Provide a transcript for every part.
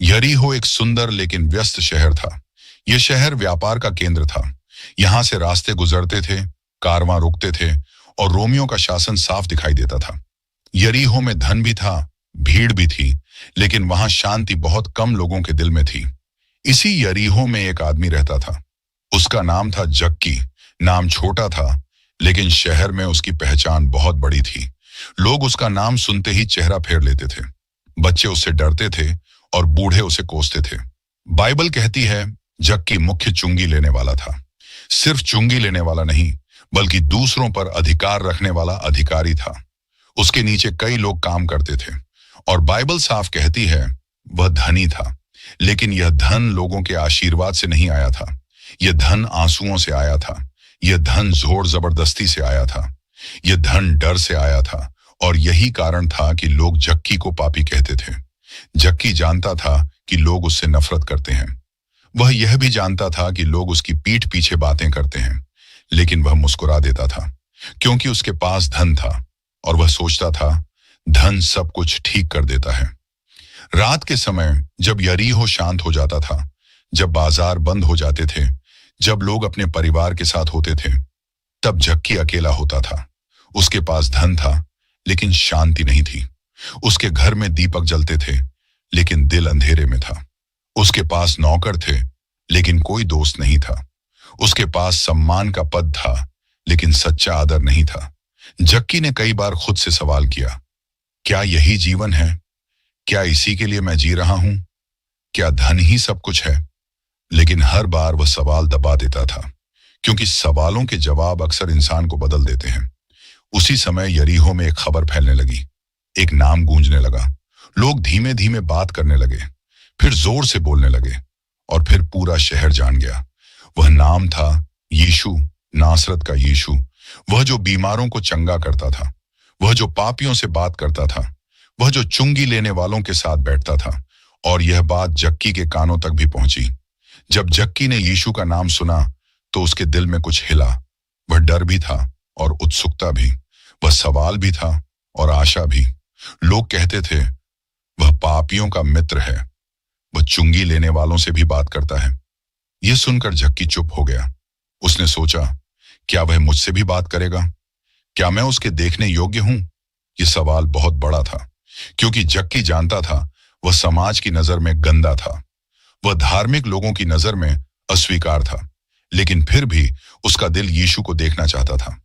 यरीहो एक सुंदर लेकिन व्यस्त शहर था। यह शहर व्यापार का केंद्र था। यहां से रास्ते गुजरते थे, कारवां रुकते थे और रोमियों का शासन साफ दिखाई देता था। यरीहो में धन भी था, भीड़ भी थी, लेकिन वहां शांति बहुत कम लोगों के दिल में थी। इसी यरीहो में एक आदमी रहता था। उसका नाम था जक्की। नाम छोटा था, लेकिन शहर में उसकी पहचान बहुत बड़ी थी। लोग उसका नाम सुनते ही चेहरा फेर लेते थे। बच्चे उससे डरते थे और बूढ़े उसे कोसते थे। बाइबल कहती है जक्की मुख्य चुंगी लेने वाला था। सिर्फ चुंगी लेने वाला नहीं, बल्कि दूसरों पर अधिकार रखने वाला अधिकारी था। उसके नीचे कई लोग काम करते थे और बाइबल साफ कहती है वह धनी था। लेकिन यह धन लोगों के आशीर्वाद से नहीं आया था। यह धन आंसुओं से आया था। यह धन जोर जबरदस्ती से आया था। यह धन डर से आया था और यही कारण था कि लोग जक्की को पापी कहते थे। जक्की जानता था कि लोग उससे नफरत करते हैं। वह यह भी जानता था कि लोग उसकी पीठ पीछे बातें करते हैं, लेकिन वह मुस्कुरा देता था क्योंकि उसके पास धन था और वह सोचता था धन सब कुछ ठीक कर देता है। रात के समय जब यरीहो शांत हो जाता था, जब बाजार बंद हो जाते थे, जब लोग अपने परिवार के साथ होते थे, तब जक्की अकेला होता था। उसके पास धन था, लेकिन शांति नहीं थी। उसके घर में दीपक जलते थे, लेकिन दिल अंधेरे में था। उसके पास नौकर थे, लेकिन कोई दोस्त नहीं था। उसके पास सम्मान का पद था, लेकिन सच्चा आदर नहीं था। जक्की ने कई बार खुद से सवाल किया, क्या यही जीवन है? क्या इसी के लिए मैं जी रहा हूं? क्या धन ही सब कुछ है? लेकिन हर बार वह सवाल दबा देता था, क्योंकि सवालों के जवाब अक्सर इंसान को बदल देते हैं। उसी समय यरीहो में एक खबर फैलने लगी। एक नाम गूंजने लगा। लोग धीमे धीमे बात करने लगे, फिर जोर से बोलने लगे और फिर पूरा शहर जान गया। वह नाम था यीशु, नासरत का यीशु। वह जो बीमारों को चंगा करता था, वह जो पापियों से बात करता था, वह जो चुंगी लेने वालों के साथ बैठता था। और यह बात जक्की के कानों तक भी पहुंची। जब जक्की ने यीशु का नाम सुना तो उसके दिल में कुछ हिला। वह डर भी था और उत्सुकता भी। वह सवाल भी था और आशा भी। लोग कहते थे वह पापियों का मित्र है, वह चुंगी लेने वालों से भी बात करता है। यह सुनकर जक्की चुप हो गया। उसने सोचा, क्या वह मुझसे भी बात करेगा? क्या मैं उसके देखने योग्य हूं? यह सवाल बहुत बड़ा था, क्योंकि जक्की जानता था वह समाज की नजर में गंदा था। वह धार्मिक लोगों की नजर में अस्वीकार था, लेकिन फिर भी उसका दिल यीशु को देखना चाहता था।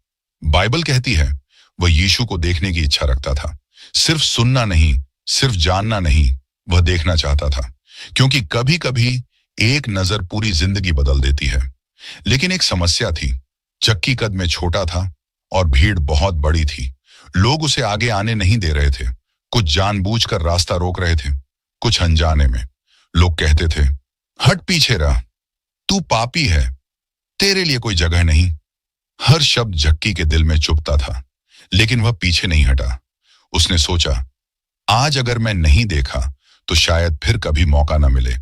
बाइबल कहती है वह यीशु को देखने की इच्छा रखता था। सिर्फ सुनना नहीं, सिर्फ जानना नहीं, वह देखना चाहता था, क्योंकि कभी कभी एक नजर पूरी जिंदगी बदल देती है। लेकिन एक समस्या थी। जक्की कद में छोटा था और भीड़ बहुत बड़ी थी। लोग उसे आगे आने नहीं दे रहे थे। कुछ जानबूझकर रास्ता रोक रहे थे, कुछ अनजाने में। लोग कहते थे, हट पीछे रह, तू पापी है, तेरे लिए कोई जगह नहीं। हर शब्द जक्की के दिल में चुभता था, लेकिन वह पीछे नहीं हटा। उसने सोचा, आज अगर मैं नहीं देखा तो शायद फिर कभी मौका न मिले।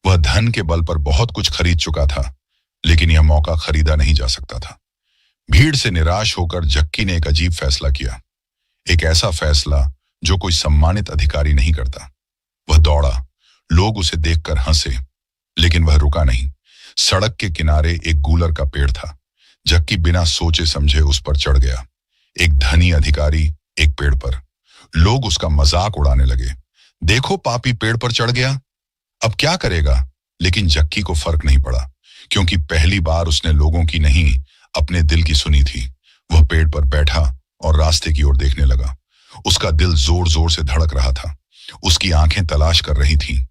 वह धन के बल पर बहुत कुछ खरीद चुका था, लेकिन यह मौका खरीदा नहीं जा सकता था। भीड़ से निराश होकर जक्की ने एक अजीब फैसला किया। एक ऐसा फैसला जो कोई सम्मानित अधिकारी नहीं करता। वह दौड़ा। लोग उसे देखकर हंसे, लेकिन वह रुका नहीं। सड़क के किनारे एक गूलर का पेड़ था। जक्की बिना सोचे समझे उस पर चढ़ गया। एक धनी अधिकारी एक पेड़ पर। लोग उसका मजाक उड़ाने लगे, देखो पापी पेड़ पर चढ़ गया, अब क्या करेगा? लेकिन जक्की को फर्क नहीं पड़ा, क्योंकि पहली बार उसने लोगों की नहीं, अपने दिल की सुनी थी। वह पेड़ पर बैठा और रास्ते की ओर देखने लगा। उसका दिल जोर जोर से धड़क रहा था। उसकी आंखें तलाश कर रही थीं।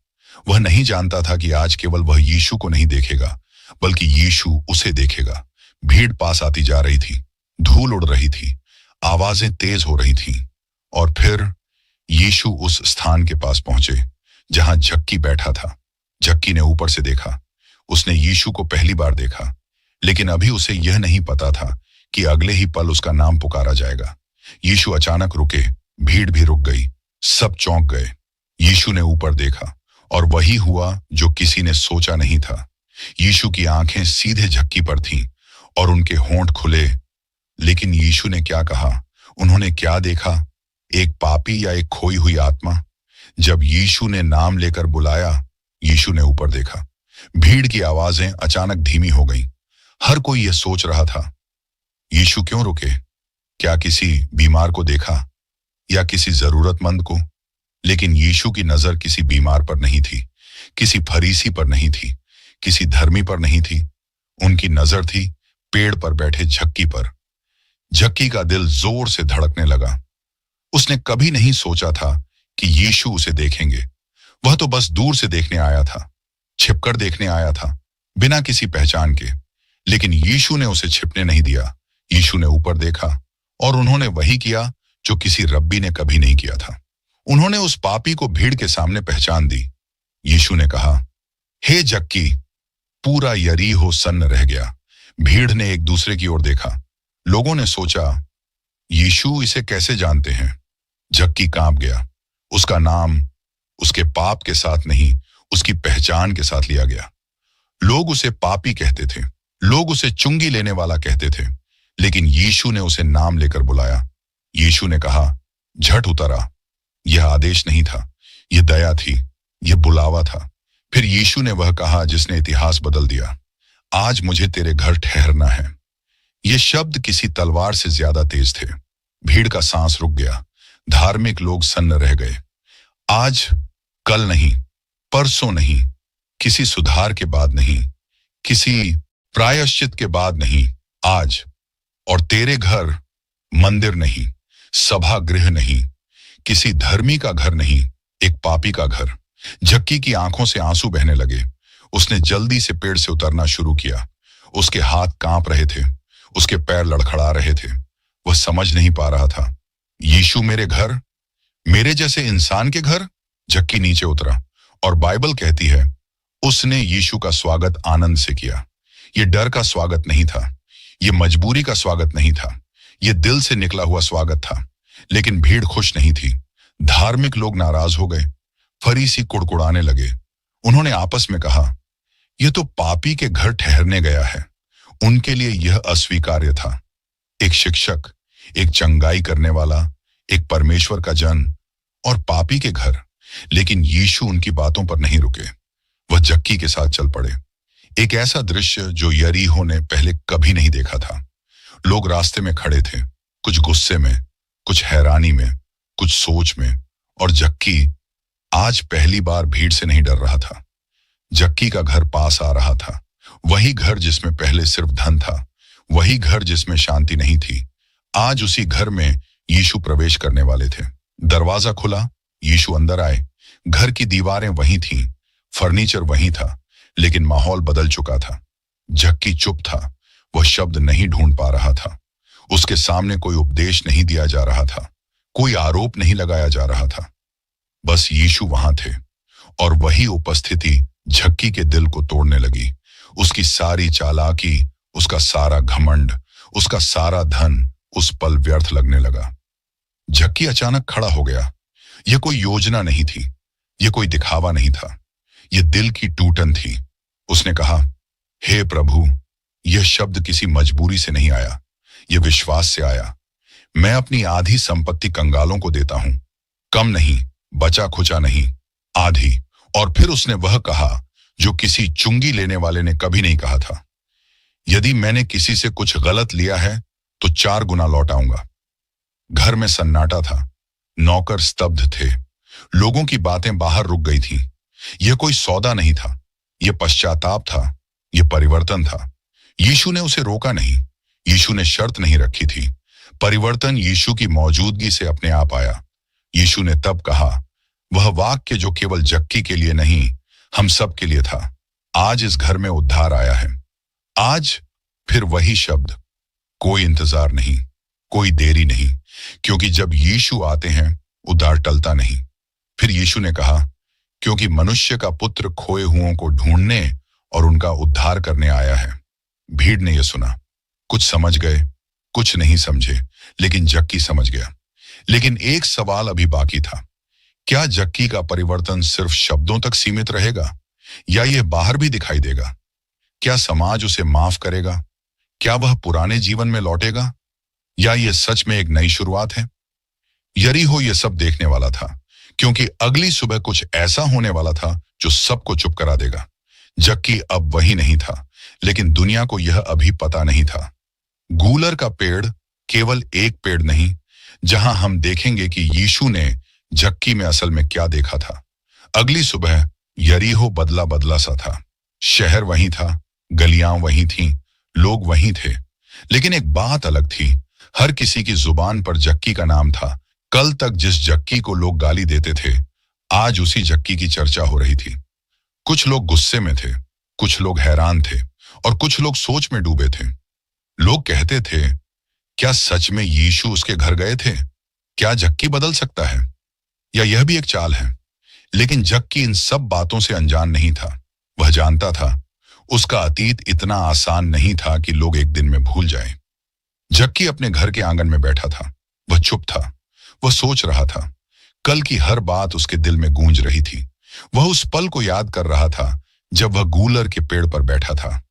वह नहीं जानता था कि आज केवल वह यीशु को नहीं देखेगा, बल्कि यीशु उसे देखेगा। भीड़ पास आती जा रही थी, धूल उड़ रही थी, आवाजें तेज हो रही थीं, और फिर यीशु उस स्थान के पास पहुंचे जहां जक्की बैठा था। जक्की ने ऊपर से देखा। उसने यीशु को पहली बार देखा, लेकिन अभी उसे यह नहीं पता था कि अगले ही पल उसका नाम पुकारा जाएगा। यीशु अचानक रुके, भीड़ भी रुक गई, सब चौंक गए। यीशु ने ऊपर देखा और वही हुआ जो किसी ने सोचा नहीं था। यीशु की आंखें सीधे जक्की पर थीं और उनके होंठ खुले। लेकिन यीशु ने क्या कहा? उन्होंने क्या देखा? एक पापी या एक खोई हुई आत्मा? जब यीशु ने नाम लेकर बुलाया यीशु ने ऊपर देखा। भीड़ की आवाजें अचानक धीमी हो गईं। हर कोई यह सोच रहा था, यीशु क्यों रुके? क्या किसी बीमार को देखा या किसी जरूरतमंद को? लेकिन यीशु की नजर किसी बीमार पर नहीं थी, किसी फरीसी पर नहीं थी, किसी धर्मी पर नहीं थी। उनकी नजर थी पेड़ पर बैठे झक्की पर। झक्की का दिल जोर से धड़कने लगा। उसने कभी नहीं सोचा था कि यीशु उसे देखेंगे। वह तो बस दूर से देखने आया था, छिपकर देखने आया था, बिना किसी पहचान के। लेकिन यीशु ने उसे छिपने नहीं दिया। यीशु ने ऊपर देखा और उन्होंने वही किया जो किसी रब्बी ने कभी नहीं किया था। उन्होंने उस पापी को भीड़ के सामने पहचान दी। यीशु ने कहा, हे जक्की। पूरा यरीहो सन्न रह गया। भीड़ ने एक दूसरे की ओर देखा। लोगों ने सोचा, यीशु इसे कैसे जानते हैं? जक्की कांप गया। उसका नाम उसके पाप के साथ नहीं, उसकी पहचान के साथ लिया गया। लोग उसे पापी कहते थे, लोग उसे चुंगी लेने वाला कहते थे, लेकिन यीशु ने उसे नाम लेकर बुलाया। यीशु ने कहा, झट उतर आ। यह आदेश नहीं था, यह दया थी, यह बुलावा था। फिर यीशु ने वह कहा जिसने इतिहास बदल दिया, आज मुझे तेरे घर ठहरना है। ये शब्द किसी तलवार से ज्यादा तेज थे। भीड़ का सांस रुक गया। धार्मिक लोग सन्न रह गए। आज, कल नहीं, परसों नहीं, किसी सुधार के बाद नहीं, किसी प्रायश्चित के बाद नहीं, आज। और तेरे घर मंदिर नहीं, सभा गृह नहीं, किसी धर्मी का घर नहीं, एक पापी का घर। जक्की की आंखों से आंसू बहने लगे। उसने जल्दी से पेड़ से उतरना शुरू किया। उसके हाथ कांप रहे थे, उसके पैर लड़खड़ा रहे थे। वह समझ नहीं पा रहा था, यीशु मेरे घर, मेरे जैसे इंसान के घर? जक्की नीचे उतरा और बाइबल कहती है, उसने यीशु का स्वागत आनंद से किया। यह डर का स्वागत नहीं था, यह मजबूरी का स्वागत नहीं था, यह दिल से निकला हुआ स्वागत था। लेकिन भीड़ खुश नहीं थी। धार्मिक लोग नाराज हो गए। फरीसी कुड़कुड़ाने लगे। उन्होंने आपस में कहा, यह तो पापी के घर ठहरने गया है। उनके लिए यह अस्वीकार्य था। एक शिक्षक, एक चंगाई करने वाला, एक परमेश्वर का जन, और पापी के घर। लेकिन यीशु उनकी बातों पर नहीं रुके। वह जक्की के साथ चल पड़े। एक ऐसा दृश्य जो यरीहो ने पहले कभी नहीं देखा था। लोग रास्ते में खड़े थे, कुछ गुस्से में, कुछ हैरानी में, कुछ सोच में। और जक्की आज पहली बार भीड़ से नहीं डर रहा था। जक्की का घर पास आ रहा था। वही घर जिसमें पहले सिर्फ धन था, वही घर जिसमें शांति नहीं थी। आज उसी घर में यीशु प्रवेश करने वाले थे। दरवाजा खुला, यीशु अंदर आए। घर की दीवारें वही थीं, फर्नीचर वही था, लेकिन माहौल बदल चुका था। जक्की चुप था। वह शब्द नहीं ढूंढ पा रहा था। उसके सामने कोई उपदेश नहीं दिया जा रहा था, कोई आरोप नहीं लगाया जा रहा था। बस यीशु वहां थे, और वही उपस्थिति जक्की के दिल को तोड़ने लगी। उसकी सारी चालाकी, उसका सारा घमंड, उसका सारा धन उस पल व्यर्थ लगने लगा। जक्की अचानक खड़ा हो गया। यह कोई योजना नहीं थी, यह कोई दिखावा नहीं था, यह दिल की टूटन थी। उसने कहा, हे प्रभु, यह शब्द किसी मजबूरी से नहीं आया, यह विश्वास से आया। मैं अपनी आधी संपत्ति कंगालों को देता हूं, कम नहीं, बचा खुचा नहीं, आधी। और फिर उसने वह कहा जो किसी चुंगी लेने वाले ने कभी नहीं कहा था, यदि मैंने किसी से कुछ गलत लिया है तो 4 गुना लौटाऊंगा। घर में सन्नाटा था। नौकर स्तब्ध थे। लोगों की बातें बाहर रुक गई थीं। यह कोई सौदा नहीं था, यह पश्चाताप था, यह परिवर्तन था। यीशु ने उसे रोका नहीं, यीशु ने शर्त नहीं रखी थी। परिवर्तन यीशु की मौजूदगी से अपने आप आया। यीशु ने तब कहा, वह वाक्य जो केवल जक्की के लिए नहीं, हम सब के लिए था, आज इस घर में उद्धार आया है। आज फिर वही शब्द, कोई इंतजार नहीं, कोई देरी नहीं, क्योंकि जब यीशु आते हैं उद्धार टलता नहीं। फिर यीशु ने कहा, क्योंकि मनुष्य का पुत्र खोए हुओं को ढूंढने और उनका उद्धार करने आया है। भीड़ ने यह सुना। कुछ समझ गए, कुछ नहीं समझे, लेकिन जक्की समझ गया। लेकिन एक सवाल अभी बाकी था, क्या जक्की का परिवर्तन सिर्फ शब्दों तक सीमित रहेगा, या यह बाहर भी दिखाई देगा? क्या समाज उसे माफ करेगा? क्या वह पुराने जीवन में लौटेगा, या यह सच में एक नई शुरुआत है? यरीहो यह सब देखने वाला था, क्योंकि अगली सुबह कुछ ऐसा होने वाला था जो सबको चुप करा देगा। जक्की अब वही नहीं था, लेकिन दुनिया को यह अभी पता नहीं था। गूलर का पेड़ केवल एक पेड़ नहीं, जहां हम देखेंगे कि यीशु ने जक्की में असल में क्या देखा था। अगली सुबह यरीहो बदला बदला सा था। शहर वही था, गलियां वही थीं, लोग वही थे, लेकिन एक बात अलग थी। हर किसी की जुबान पर जक्की का नाम था। कल तक जिस जक्की को लोग गाली देते थे, आज उसी जक्की की चर्चा हो रही थी। कुछ लोग गुस्से में थे, कुछ लोग हैरान थे, और कुछ लोग सोच में डूबे थे। लोग कहते थे, क्या सच में यीशु उसके घर गए थे? क्या जक्की बदल सकता है, या यह भी एक चाल है? लेकिन जक्की इन सब बातों से अनजान नहीं था। वह जानता था उसका अतीत इतना आसान नहीं था कि लोग एक दिन में भूल जाएं। जक्की अपने घर के आंगन में बैठा था। वह चुप था। वह सोच रहा था। कल की हर बात उसके दिल में गूंज रही थी। वह उस पल को याद कर रहा था जब वह गूलर के पेड़ पर बैठा था।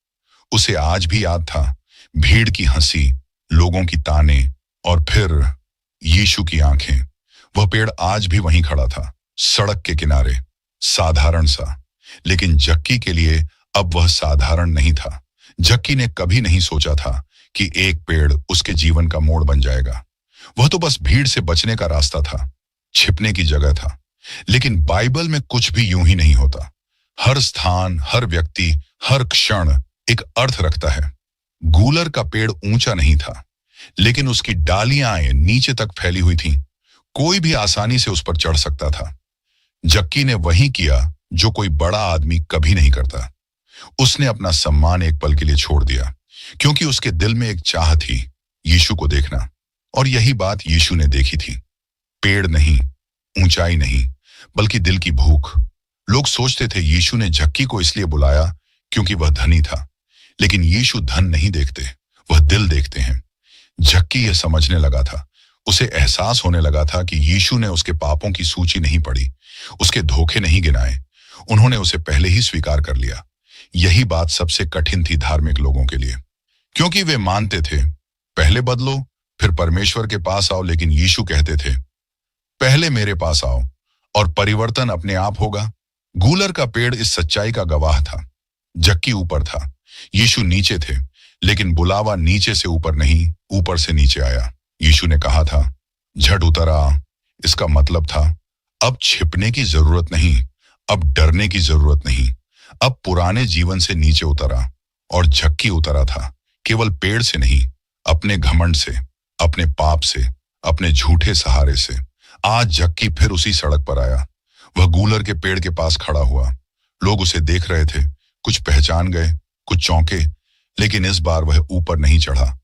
उसे आज भी याद था, भीड़ की हंसी, लोगों की ताने, और फिर यीशु की आंखें। वह पेड़ आज भी वहीं खड़ा था, सड़क के किनारे, साधारण सा। लेकिन जक्की के लिए अब वह साधारण नहीं था। जक्की ने कभी नहीं सोचा था कि एक पेड़ उसके जीवन का मोड़ बन जाएगा। वह तो बस भीड़ से बचने का रास्ता था, छिपने की जगह था। लेकिन बाइबल में कुछ भी यूं ही नहीं होता। हर स्थान, हर व्यक्ति, हर क्षण एक अर्थ रखता है। गूलर का पेड़ ऊंचा नहीं था, लेकिन उसकी डालियां नीचे तक फैली हुई थीं। कोई भी आसानी से उस पर चढ़ सकता था। जक्की ने वही किया जो कोई बड़ा आदमी कभी नहीं करता। उसने अपना सम्मान एक पल के लिए छोड़ दिया, क्योंकि उसके दिल में एक चाह थी, यीशु को देखना। और यही बात यीशु ने देखी थी। पेड़ नहीं, ऊंचाई नहीं, बल्कि दिल की भूख। लोग सोचते थे यीशु ने जक्की को इसलिए बुलाया क्योंकि वह धनी था, लेकिन यीशु धन नहीं देखते, वह दिल देखते हैं। जक्की यह समझने लगा था। उसे एहसास होने लगा था कि यीशु ने उसके पापों की सूची नहीं पढ़ी, उसके धोखे नहीं गिनाए। उन्होंने उसे पहले ही स्वीकार कर लिया। यही बात सबसे कठिन थी धार्मिक लोगों के लिए, क्योंकि वे मानते थे पहले बदलो फिर परमेश्वर के पास आओ, लेकिन यीशु कहते थे पहले मेरे पास आओ और परिवर्तन अपने आप होगा। गूलर का पेड़ इस सच्चाई का गवाह था। जक्की ऊपर था, यीशु नीचे थे, लेकिन बुलावा नीचे से ऊपर नहीं, ऊपर से नीचे आया। यीशु ने कहा था, झट उतर आ। इसका मतलब था, अब छिपने की जरूरत नहीं, अब डरने की जरूरत नहीं। अब पुराने जीवन से नीचे उतरा। और जक्की उतरा था, केवल पेड़ से नहीं, अपने घमंड से, अपने पाप से, अपने झूठे सहारे से। आज जक्की फिर उसी सड़क पर आया। वह गूलर के पेड़ के पास खड़ा हुआ। लोग उसे देख रहे थे, कुछ पहचान गए, कुछ चौंके, लेकिन इस बार वह ऊपर नहीं चढ़ा।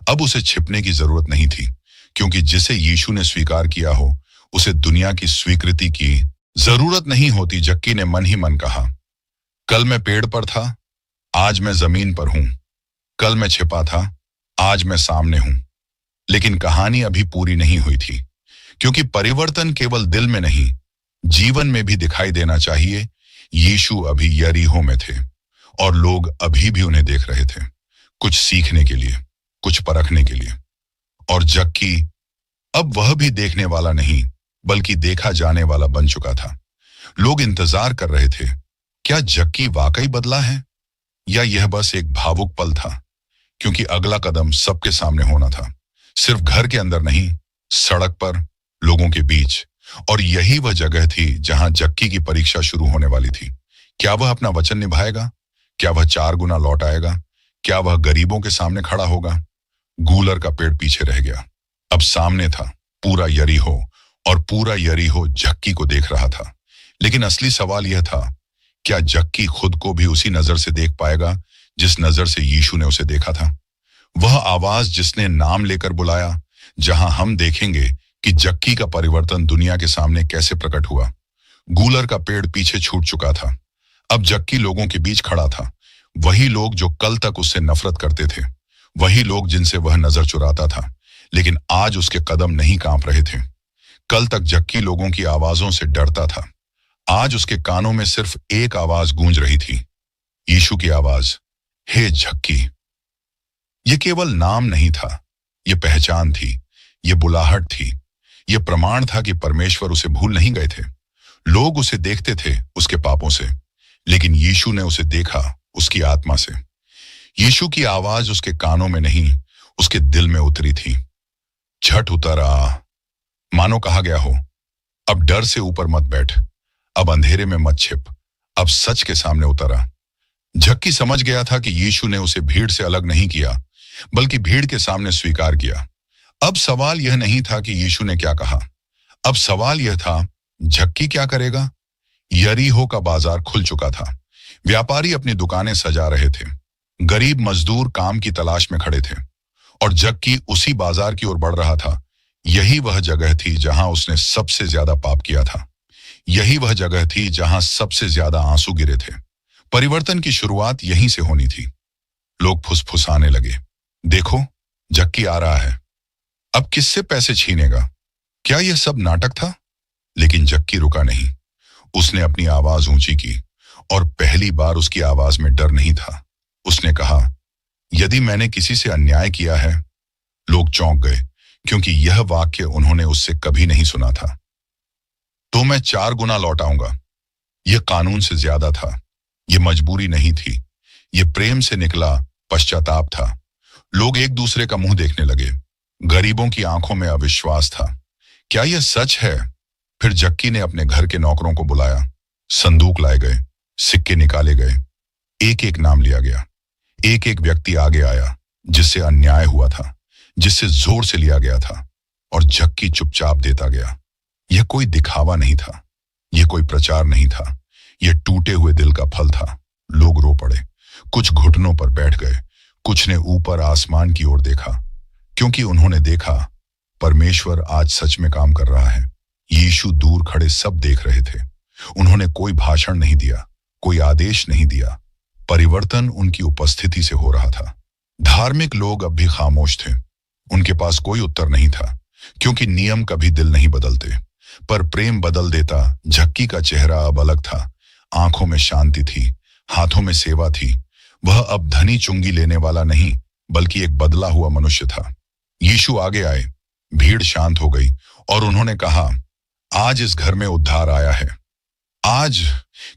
अब उसे छिपने की जरूरत नहीं थी, क्योंकि जिसे यीशु ने स्वीकार किया हो, उसे दुनिया की स्वीकृति की जरूरत नहीं होती। जक्की ने मन ही मन कहा, कल मैं पेड़ पर था, आज मैं जमीन पर हूं। कल मैं छिपा था, आज मैं सामने हूं। लेकिन कहानी अभी पूरी नहीं हुई थी, क्योंकि परिवर्तन केवल दिल में नहीं, जीवन में भी दिखाई देना चाहिए। यीशु अभी यरीहो में थे, और लोग अभी भी उन्हें देख रहे थे, कुछ सीखने के लिए, कुछ परखने के लिए। और जक्की अब वह भी देखने वाला नहीं, बल्कि देखा जाने वाला बन चुका था। लोग इंतजार कर रहे थे, क्या जक्की वाकई बदला है, या यह बस एक भावुक पल था? क्योंकि अगला कदम सबके सामने होना था, सिर्फ घर के अंदर नहीं, सड़क पर, लोगों के बीच। और यही वह जगह थी जहां जक्की की परीक्षा शुरू होने वाली थी। क्या वह अपना वचन निभाएगा? क्या वह 4 गुना लौट आएगा? क्या वह गरीबों के सामने खड़ा होगा? गूलर का पेड़ पीछे रह गया। अब सामने था पूरा यरीहो, और पूरा यरीहो जक्की को देख रहा था। लेकिन असली सवाल यह था, क्या जक्की खुद को भी उसी नजर से देख पाएगा जिस नजर से यीशु ने उसे देखा था? वह आवाज जिसने नाम लेकर बुलाया, जहां हम देखेंगे कि जक्की का परिवर्तन दुनिया के सामने कैसे प्रकट हुआ। गूलर का पेड़ पीछे छूट चुका था। अब जक्की लोगों के बीच खड़ा था। वही लोग जो कल तक उससे नफरत करते थे, वही लोग जिनसे वह नजर चुराता था, लेकिन आज उसके कदम नहीं कांप रहे थे। कल तक जक्की लोगों की आवाजों से डरता था। आज उसके कानों में सिर्फ एक आवाज गूंज रही थी, यीशु की आवाज, हे जक्की। यह केवल नाम नहीं था, यह पहचान थी, यह बुलाहट थी, यह प्रमाण था कि परमेश्वर उसे भूल नहीं गए थे। लोग उसे देखते थे उसके पापों से, लेकिन यीशु ने उसे देखा उसकी आत्मा से। यीशु की आवाज उसके कानों में नहीं, उसके दिल में उतरी थी। झट उतर आ, मानो कहा गया हो, अब डर से ऊपर मत बैठ, अब अंधेरे में मत छिप, अब सच के सामने उतर आ। झक्की समझ गया था कि यीशु ने उसे भीड़ से अलग नहीं किया, बल्कि भीड़ के सामने स्वीकार किया। अब सवाल यह नहीं था कि यीशु ने क्या कहा, अब सवाल यह था, झक्की क्या करेगा? यरीहो का बाजार खुल चुका था। व्यापारी अपनी दुकानें सजा रहे थे। गरीब मजदूर काम की तलाश में खड़े थे और झक्की उसी बाजार की ओर बढ़ रहा था। यही वह जगह थी जहां उसने सबसे ज्यादा पाप किया था। यही वह जगह थी जहां सबसे ज्यादा आंसू गिरे थे। परिवर्तन की शुरुआत यहीं से होनी थी। लोग फुसफुसाने लगे, देखो, झक्की आ रहा है, अब किससे पैसे छीनेगा? क्या यह सब नाटक था? लेकिन झक्की रुका नहीं। उसने अपनी आवाज ऊंची की और पहली बार उसकी आवाज में डर नहीं था। उसने कहा, यदि मैंने किसी से अन्याय किया है। लोग चौंक गए, क्योंकि यह वाक्य उन्होंने उससे कभी नहीं सुना था। तो मैं 4 गुना लौटाऊंगा। यह कानून से ज्यादा था। यह मजबूरी नहीं थी, यह प्रेम से निकला पश्चाताप था। लोग एक दूसरे का मुंह देखने लगे। गरीबों की आंखों में अविश्वास था। क्या यह सच है? फिर झक्की ने अपने घर के नौकरों को बुलाया। संदूक लाए गए, सिक्के निकाले गए, एक एक नाम लिया गया। एक एक व्यक्ति आगे आया जिससे अन्याय हुआ था, जिससे जोर से लिया गया था, और झक्की चुपचाप देता गया। यह कोई दिखावा नहीं था, यह कोई प्रचार नहीं था, यह टूटे हुए दिल का फल था। लोग रो पड़े, कुछ घुटनों पर बैठ गए, कुछ ने ऊपर आसमान की ओर देखा, क्योंकि उन्होंने देखा परमेश्वर आज सच में काम कर रहा है। यीशु दूर खड़े सब देख रहे थे। उन्होंने कोई भाषण नहीं दिया, कोई आदेश नहीं दिया। परिवर्तन उनकी उपस्थिति से हो रहा था। धार्मिक लोग अब भी खामोश थे। उनके पास कोई उत्तर नहीं था, क्योंकि नियम कभी दिल नहीं बदलते, पर प्रेम बदल देता। झक्की का चेहरा अब अलग था। आंखों में शांति थी, हाथों में सेवा थी। वह अब धनी चुंगी लेने वाला नहीं, बल्कि एक बदला हुआ मनुष्य था। यीशु आगे आए, भीड़ शांत हो गई और उन्होंने कहा, आज इस घर में उद्धार आया है। आज,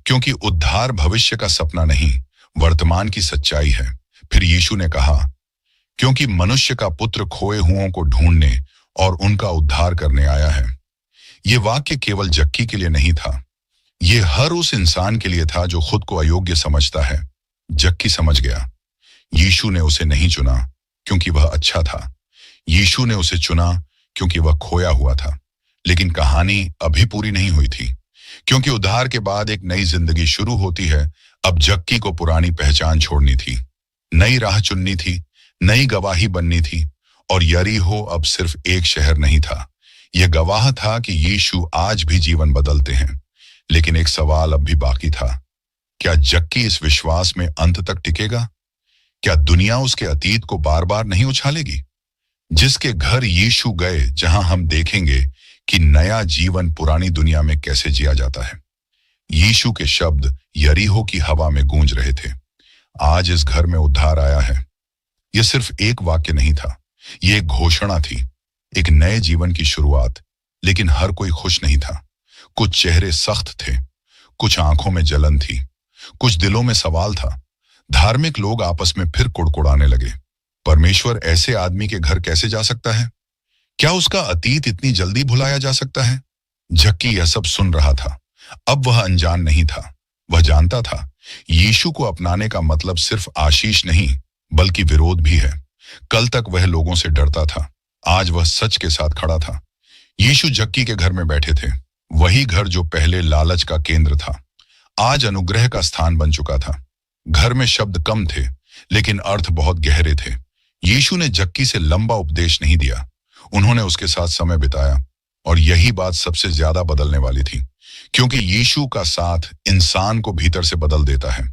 क्योंकि उद्धार भविष्य का सपना नहीं, वर्तमान की सच्चाई है। फिर यीशु ने कहा, क्योंकि मनुष्य का पुत्र खोए हुओं को ढूंढने और उनका उद्धार करने आया है। यह वाक्य केवल झक्की के लिए नहीं था, यह हर उस इंसान के लिए था जो खुद को अयोग्य समझता है। झक्की समझ गया, यीशु ने उसे नहीं चुना क्योंकि वह अच्छा था। यीशु ने उसे चुना क्योंकि वह खोया हुआ था। लेकिन कहानी अभी पूरी नहीं हुई थी, क्योंकि उद्धार के बाद एक नई जिंदगी शुरू होती है। अब झक्की को पुरानी पहचान छोड़नी थी, नई राह चुननी थी, नई गवाही बननी थी। और यरीहो अब सिर्फ एक शहर नहीं था, यह गवाह था कि यीशु आज भी जीवन बदलते हैं। लेकिन एक सवाल अब भी बाकी था, क्या झक्की इस विश्वास में अंत तक टिकेगा? क्या दुनिया उसके अतीत को बार बार नहीं उछालेगी? जिसके घर यीशु गए, जहां हम देखेंगे कि नया जीवन पुरानी दुनिया में कैसे जिया जाता है। यीशु के शब्द यरीहो की हवा में गूंज रहे थे, आज इस घर में उद्धार आया है। यह सिर्फ एक वाक्य नहीं था, यह एक घोषणा थी, एक नए जीवन की शुरुआत। लेकिन हर कोई खुश नहीं था। कुछ चेहरे सख्त थे, कुछ आंखों में जलन थी, कुछ दिलों में सवाल था। धार्मिक लोग आपस में फिर कुड़कुड़ाने लगे, परमेश्वर ऐसे आदमी के घर कैसे जा सकता है? क्या उसका अतीत इतनी जल्दी भुलाया जा सकता है? झक्की यह सब सुन रहा था। अब वह अनजान नहीं था, वह जानता था यीशु को अपनाने का मतलब सिर्फ आशीष नहीं, बल्कि विरोध भी है। कल तक वह लोगों से डरता था, आज वह सच के साथ खड़ा था। यीशु झक्की के घर में बैठे थे, वही घर जो पहले लालच का केंद्र था, आज अनुग्रह का स्थान बन चुका था। घर में शब्द कम थे, लेकिन अर्थ बहुत गहरे थे। यीशु ने झक्की से लंबा उपदेश नहीं दिया, उन्होंने उसके साथ समय बिताया। और यही बात सबसे ज्यादा बदलने वाली थी, क्योंकि यीशु का साथ इंसान को भीतर से बदल देता है।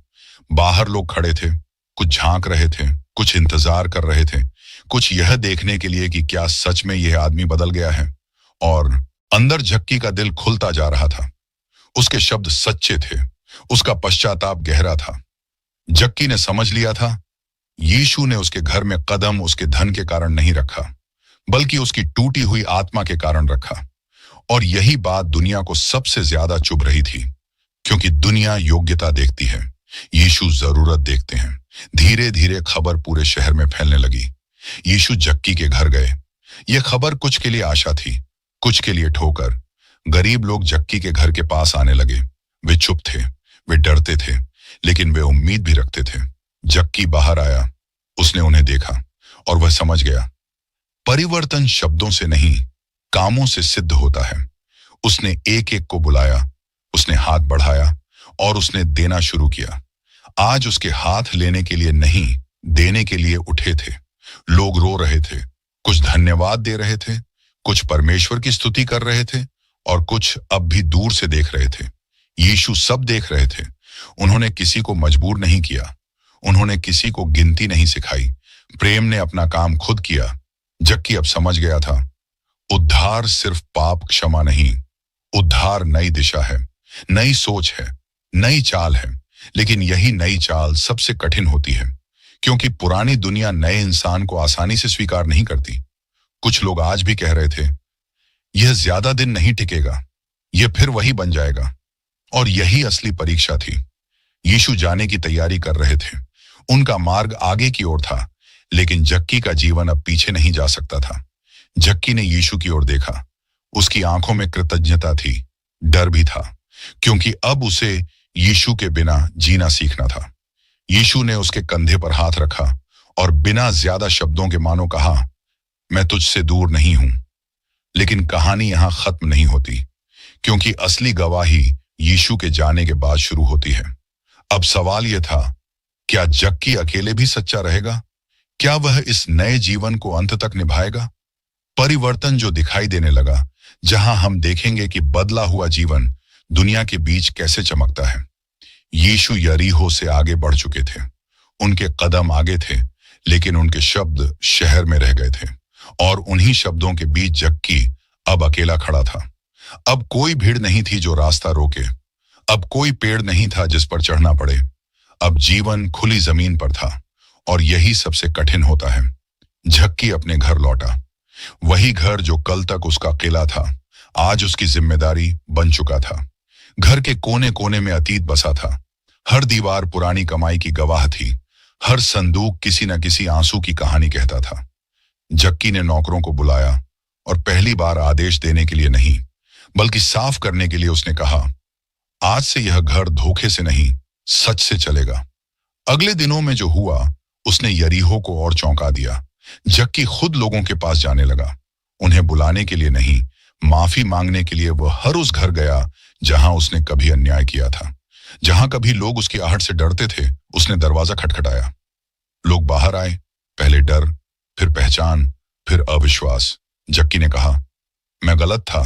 बाहर लोग खड़े थे, कुछ झांक रहे थे, कुछ इंतजार कर रहे थे, कुछ यह देखने के लिए कि क्या सच में यह आदमी बदल गया है। और अंदर झक्की का दिल खुलता जा रहा था। उसके शब्द सच्चे थे, उसका पश्चाताप गहरा था। झक्की ने समझ लिया था, यीशु ने उसके घर में कदम उसके धन के कारण नहीं रखा, बल्कि उसकी टूटी हुई आत्मा के कारण रखा। और यही बात दुनिया को सबसे ज्यादा चुभ रही थी, क्योंकि दुनिया योग्यता देखती है, यीशु जरूरत देखते हैं। धीरे धीरे खबर पूरे शहर में फैलने लगी। यीशु जक्की के घर गए। यह खबर कुछ के लिए आशा थी, कुछ के लिए ठोकर। गरीब लोग जक्की के घर के पास आने लगे। वे चुप थे, वे डरते थे, लेकिन वे उम्मीद भी रखते थे। जक्की बाहर आया, उसने उन्हें देखा और वह समझ गया, परिवर्तन शब्दों से नहीं, कामों से सिद्ध होता है। उसने एक एक को बुलाया, उसने हाथ बढ़ाया और उसने देना शुरू किया। आज उसके हाथ लेने के लिए नहीं, देने के लिए उठे थे। लोग रो रहे थे, कुछ धन्यवाद दे रहे थे, कुछ परमेश्वर की स्तुति कर रहे थे और कुछ अब भी दूर से देख रहे थे। यीशु सब देख रहे थे। उन्होंने किसी को मजबूर नहीं किया, उन्होंने किसी को गिनती नहीं सिखाई। प्रेम ने अपना काम खुद किया। जक्की अब समझ गया था, उद्धार सिर्फ पाप क्षमा नहीं, उद्धार नई दिशा है, नई सोच है, नई चाल है। लेकिन यही नई चाल सबसे कठिन होती है, क्योंकि पुरानी दुनिया नए इंसान को आसानी से स्वीकार नहीं करती। कुछ लोग आज भी कह रहे थे, यह ज्यादा दिन नहीं टिकेगा, यह फिर वही बन जाएगा। और यही असली परीक्षा थी। यीशु जाने की तैयारी कर रहे थे। उनका मार्ग आगे की ओर था, लेकिन जक्की का जीवन अब पीछे नहीं जा सकता था। जक्की ने यीशु की ओर देखा। उसकी आंखों में कृतज्ञता थी, डर भी था, क्योंकि अब उसे यीशु के बिना जीना सीखना था। यीशु ने उसके कंधे पर हाथ रखा और बिना ज्यादा शब्दों के मानो कहा, मैं तुझसे दूर नहीं हूं। लेकिन कहानी यहां खत्म नहीं होती, क्योंकि असली गवाही यीशु के जाने के बाद शुरू होती है। अब सवाल यह था, क्या जक्की अकेले भी सच्चा रहेगा? क्या वह इस नए जीवन को अंत तक निभाएगा? परिवर्तन जो दिखाई देने लगा, जहां हम देखेंगे कि बदला हुआ जीवन दुनिया के बीच कैसे चमकता है। यीशु यरीहो से आगे बढ़ चुके थे। उनके कदम आगे थे, लेकिन उनके शब्द शहर में रह गए थे। और उन्हीं शब्दों के बीच जक्की अब अकेला खड़ा था। अब कोई भीड़ नहीं थी जो रास्ता रोके, अब कोई पेड़ नहीं था जिस पर चढ़ना पड़े। अब जीवन खुली जमीन पर था, और यही सबसे कठिन होता है। जक्की अपने घर लौटा। वही घर जो कल तक उसका किला था, आज उसकी जिम्मेदारी बन चुका था। घर के कोने कोने में अतीत बसा था। हर दीवार पुरानी कमाई की गवाह थी। हर संदूक किसी न किसी आंसू की कहानी कहता था। जक्की ने नौकरों को बुलाया और पहली बार आदेश देने के लिए नहीं, बल्कि साफ करने के लिए उसने कहा, आज से यह घर धोखे से नहीं, सच से चलेगा। अगले दिनों में जो हुआ, उसने यरीहो को और चौंका दिया। जक्की खुद लोगों के पास जाने लगा, उन्हें बुलाने के लिए नहीं, माफी मांगने के लिए। वह हर उस घर गया जहां उसने कभी अन्याय किया था, जहां कभी लोग उसकी आहट से डरते थे। उसने दरवाजा खटखटाया। लोग बाहर आए, पहले डर, फिर पहचान, फिर अविश्वास। जक्की ने कहा, मैं गलत था।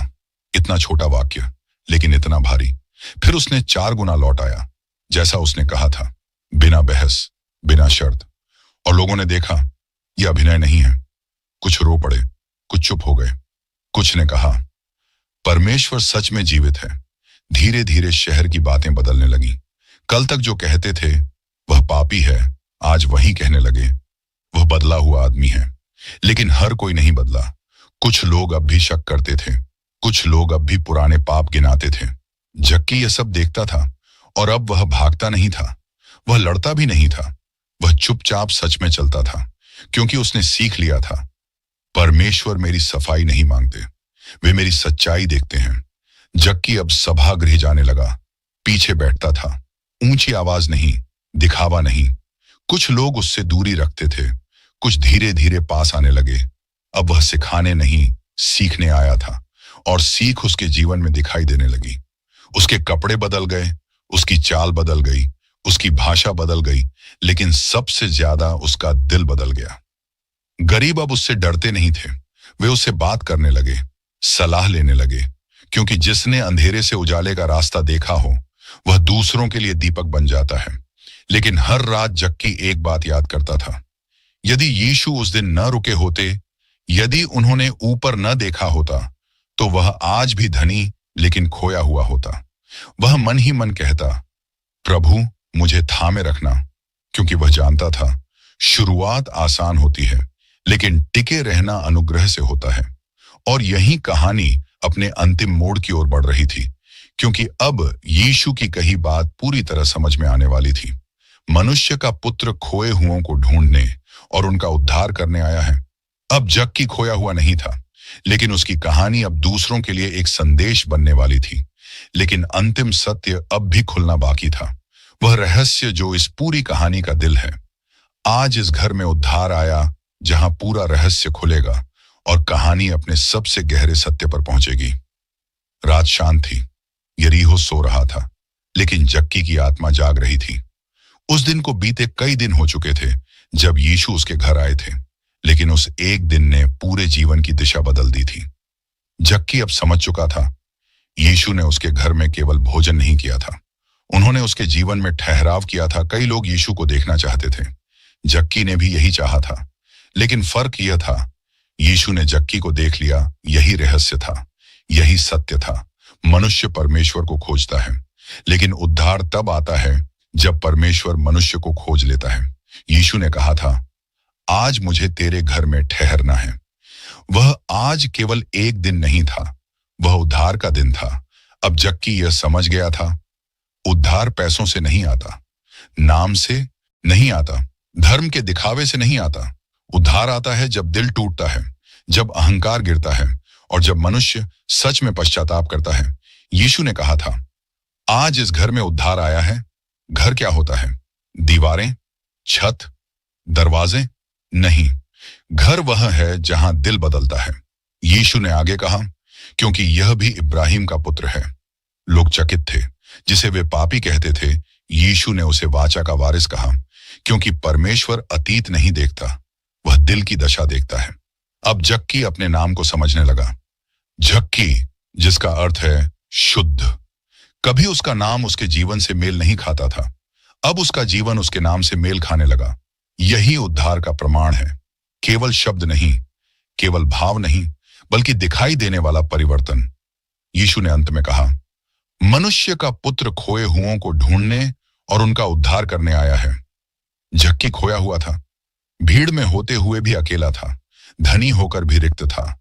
इतना छोटा वाक्य, लेकिन इतना भारी। फिर उसने 4 गुना लौट आया, जैसा उसने कहा था, बिना बहस, बिना शर्त। और लोगों ने देखा, यह अभिनय नहीं है। कुछ रो पड़े, कुछ चुप हो गए, कुछ ने कहा, परमेश्वर सच में जीवित है। धीरे धीरे शहर की बातें बदलने लगी। कल तक जो कहते थे वह पापी है, आज वही कहने लगे वह बदला हुआ आदमी है। लेकिन हर कोई नहीं बदला। कुछ लोग अब भी शक करते थे, कुछ लोग अब भी पुराने पाप गिनाते थे। जक्की यह सब देखता था, और अब वह भागता नहीं था, वह लड़ता भी नहीं था। वह चुपचाप सच में चलता था, क्योंकि उसने सीख लिया था, परमेश्वर मेरी सफाई नहीं मांगते, वे मेरी सच्चाई देखते हैं। जक्की अब सभागृह जाने लगा, पीछे बैठता था। ऊंची आवाज नहीं, दिखावा नहीं। कुछ लोग उससे दूरी रखते थे, कुछ धीरे धीरे पास आने लगे। अब वह सिखाने नहीं, सीखने आया था, और सीख उसके जीवन में दिखाई देने लगी। उसके कपड़े बदल गए, उसकी चाल बदल गई, उसकी भाषा बदल गई, लेकिन सबसे ज्यादा उसका दिल बदल गया। गरीब अब उससे डरते नहीं थे, वे उससे बात करने लगे, सलाह लेने लगे, क्योंकि जिसने अंधेरे से उजाले का रास्ता देखा हो, वह दूसरों के लिए दीपक बन जाता है। लेकिन हर रात जक्की एक बात याद करता था, यदि यीशु उस दिन न रुके होते, यदि उन्होंने ऊपर न देखा होता, तो वह आज भी धनी लेकिन खोया हुआ होता। वह मन ही मन कहता, प्रभु मुझे थामे रखना, क्योंकि वह जानता था शुरुआत आसान होती है, लेकिन टिके रहना अनुग्रह से होता है। और यही कहानी अपने अंतिम मोड़ की ओर बढ़ रही थी, क्योंकि अब यीशु की कही बात पूरी तरह समझ में आने वाली थी। मनुष्य का पुत्र खोए हुओं को ढूंढने और उनका उद्धार करने आया है। अब जक्की खोया हुआ नहीं था, लेकिन उसकी कहानी अब दूसरों के लिए एक संदेश बनने वाली थी। लेकिन अंतिम सत्य अब भी खुलना बाकी था, वह रहस्य जो इस पूरी कहानी का दिल है। आज इस घर में उद्धार आया, जहां पूरा रहस्य खुलेगा और कहानी अपने सबसे गहरे सत्य पर पहुंचेगी। रात शांत थी। यरीहो सो रहा था, लेकिन जक्की की आत्मा जाग रही थी। उस दिन को बीते कई दिन हो चुके थे जब यीशु उसके घर आए थे, लेकिन उस एक दिन ने पूरे जीवन की दिशा बदल दी थी। जक्की अब समझ चुका था, यीशु ने उसके घर में केवल भोजन नहीं किया था, उन्होंने उसके जीवन में ठहराव किया था। कई लोग यीशु को देखना चाहते थे, जक्की ने भी यही चाहा था, लेकिन फर्क यह था, यीशु ने जक्की को देख लिया। यही रहस्य था, यही सत्य था। मनुष्य परमेश्वर को खोजता है, लेकिन उद्धार तब आता है जब परमेश्वर मनुष्य को खोज लेता है। यीशु ने कहा था, आज मुझे तेरे घर में ठहरना है। वह आज केवल एक दिन नहीं था, वह उद्धार का दिन था। अब जक्की यह समझ गया था, उद्धार पैसों से नहीं आता, नाम से नहीं आता, धर्म के दिखावे से नहीं आता। उद्धार आता है जब दिल टूटता है, जब अहंकार गिरता है और जब मनुष्य सच में पश्चाताप करता है। यीशु ने कहा था, आज इस घर में उद्धार आया है। घर क्या होता है? दीवारें, छत, दरवाजे? नहीं, घर वह है जहां दिल बदलता है। यीशु ने आगे कहा, क्योंकि यह भी इब्राहिम का पुत्र है। लोग चकित थे, जिसे वे पापी कहते थे। यीशु ने उसे वाचा का वारिस कहा, क्योंकि परमेश्वर अतीत नहीं देखता, वह दिल की दशा देखता है। अब जक्की अपने नाम को समझने लगा। जक्की, जिसका अर्थ है शुद्ध। कभी उसका नाम उसके जीवन से मेल नहीं खाता था, अब उसका जीवन उसके नाम से मेल खाने लगा। यही उद्धार का प्रमाण है। केवल शब्द नहीं, केवल भाव नहीं, बल्कि दिखाई देने वाला परिवर्तन। यीशु ने अंत में कहा, मनुष्य का पुत्र खोए हुओं को ढूंढने और उनका उद्धार करने आया है। जक्की खोया हुआ था, भीड़ में होते हुए भी अकेला था, धनी होकर भी रिक्त था,